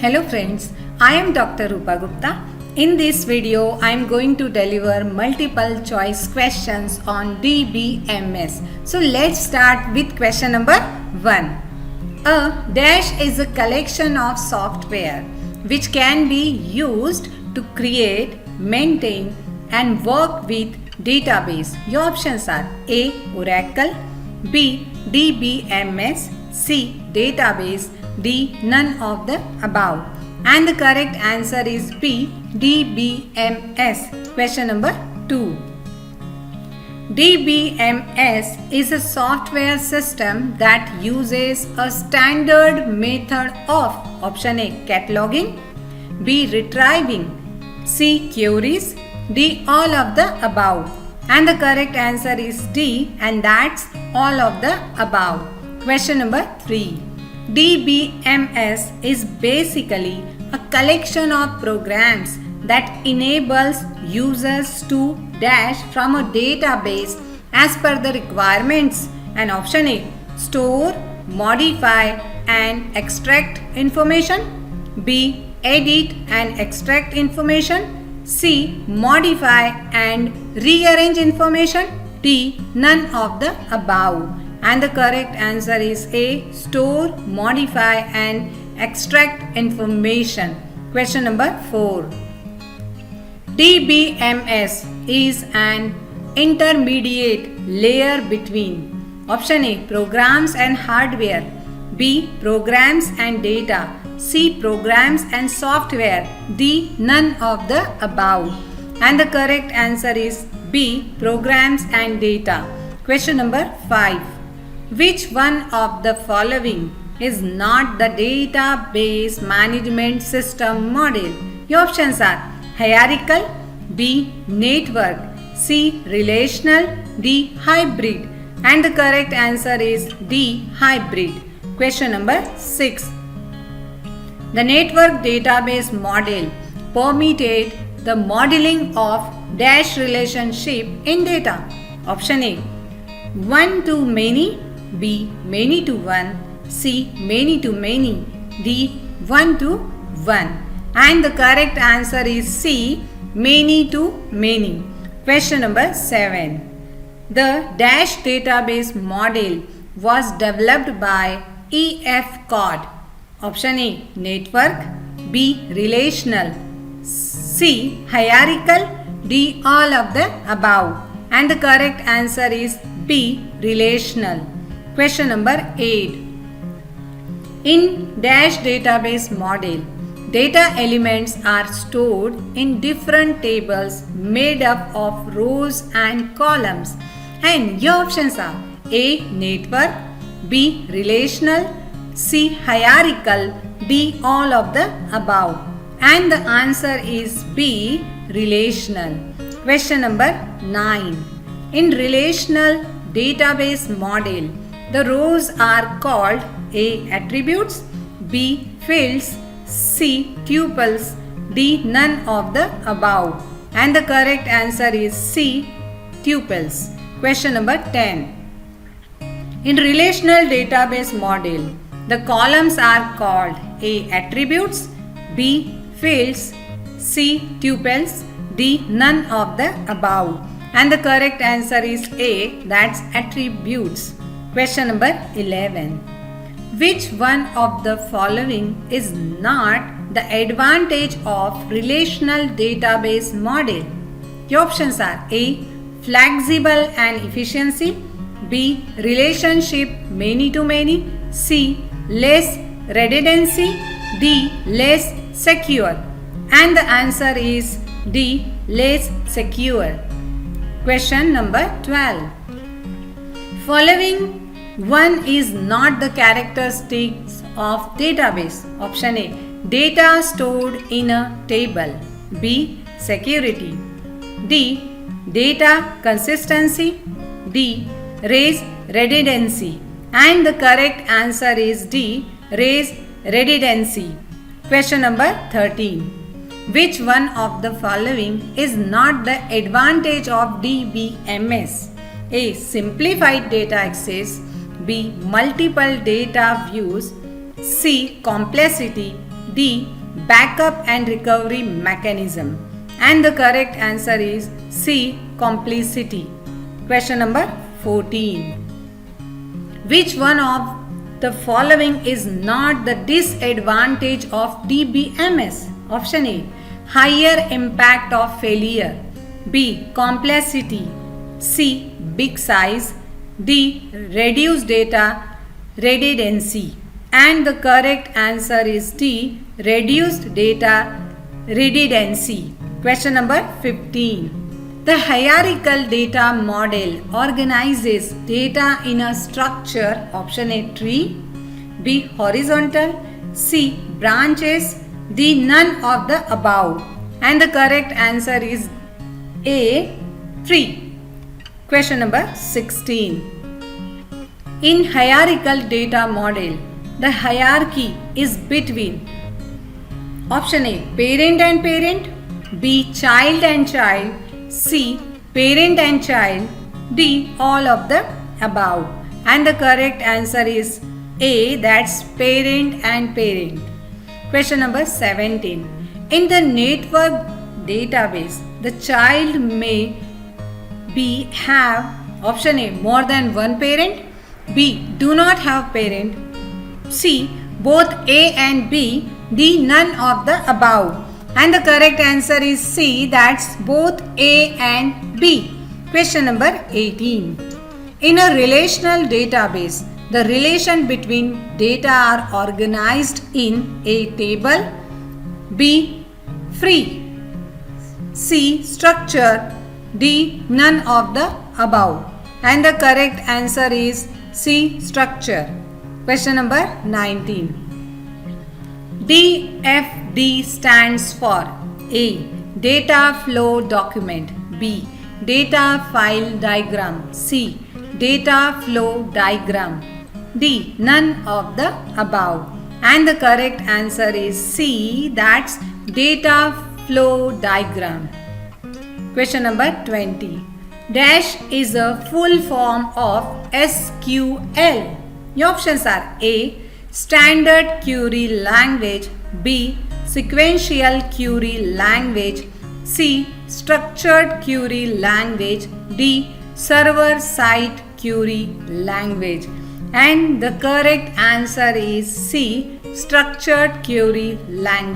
Hello friends, I am Dr. Rupa Gupta. In this video, I am going to deliver multiple choice questions on DBMS. So let's start with question number 1. A dash is a collection of software which can be used to create, maintain and work with database. Your options are A. Oracle, B. DBMS, C. Database, D. None of the above. And the correct answer is B. DBMS. Question number 2. DBMS is a software system that uses a standard method of option A. Cataloging, B. Retrieving, C. Queries, D. All of the above. And the correct answer is D, and that's all of the above. Question number 3. DBMS is basically a collection of programs that enables users to dash from a database as per the requirements. And option A. Store, modify and extract information, B. Edit and extract information, C. Modify and rearrange information, D. None of the above. And the correct answer is A. Store, modify and extract information. Question number 4. DBMS is an intermediate layer between option A. Programs and hardware, B. Programs and data, C. Programs and software, D. None of the above. And the correct answer is B. Programs and data. Question number 5. Which one of the following is not the database management system model? Your options are hierarchical, B. Network, C. Relational, D. Hybrid. And the correct answer is D. Hybrid. Question number 6. The network database model permitted the modeling of dash relationship in data. Option A. One to many, B. Many to one, C. Many to many, D. One to one. And the correct answer is C. Many to many. Question number 7. The dash database model was developed by E.F. Codd. Option A. Network, B. Relational, C. Hierarchical, D. All of the above. And the correct answer is B. Relational. Question number 8. In dash database model, data elements are stored in different tables made up of rows and columns. And your options are A. Network, B. Relational, C. Hierarchical, D. All of the above. And the answer is B. Relational. Question number 9. In relational database model, the rows are called A. Attributes, B. Fields, C. Tuples, D. None of the above. And the correct answer is C. Tuples. Question number 10. In relational database model, the columns are called A. Attributes, B. Fields, C. Tuples, D. None of the above. And the correct answer is A. That's attributes. Question number 11. Which one of the following is not the advantage of relational database model? Your options are A. Flexible and efficiency, B. Relationship many to many, C. Less redundancy, D. Less secure. And the answer is D. Less secure. Question number 12. Following one is not the characteristics of database. Option A. Data stored in a table, B. Security, D. Data consistency, D. Raise redundancy. And the correct answer is D. Raise redundancy. Question number 13. Which one of the following is not the advantage of DBMS? A. Simplified data access, B. Multiple data views, C. Complexity, D. Backup and recovery mechanism. And the correct answer is C. Complicity. Question number 14. Which one of the following is not the disadvantage of DBMS? Option A. Higher impact of failure. B. Complexity. C. Big size. D. Reduced data redundancy. And the correct answer is D. Reduced data redundancy. Question number 15. The hierarchical data model organizes data in a structure. Option A. Tree. B. Horizontal. C. Branches. D. None of the above. And the correct answer is A. Tree. Question number 16. In hierarchical data model, the hierarchy is between option A. Parent and parent. B. Child and child. C. Parent and child. D. All of the above. And the correct answer is A. That's parent and parent. Question number 17. In the network database, the child may have option A. More than one parent. B. Do not have parent. C. Both A and B. D. None of the above. And the correct answer is C. That's both A and B. Question number 18. In a relational database, the relation between data are organized in A. Table. B. Free. C. Structure. D. None of the above. And the correct answer is C. Structure. Question number 19. DFD stands for A. Data flow document. B. Data file diagram. C. Data flow diagram. D. None of the above. And the correct answer is C. That's data flow diagram. Question number 20. Dash is a full form of SQL. Your options are A. Standard Query Language. B. Sequential Query Language. C. Structured Query Language. D. Server-side Query Language. And the correct answer is C. Structured Query Language.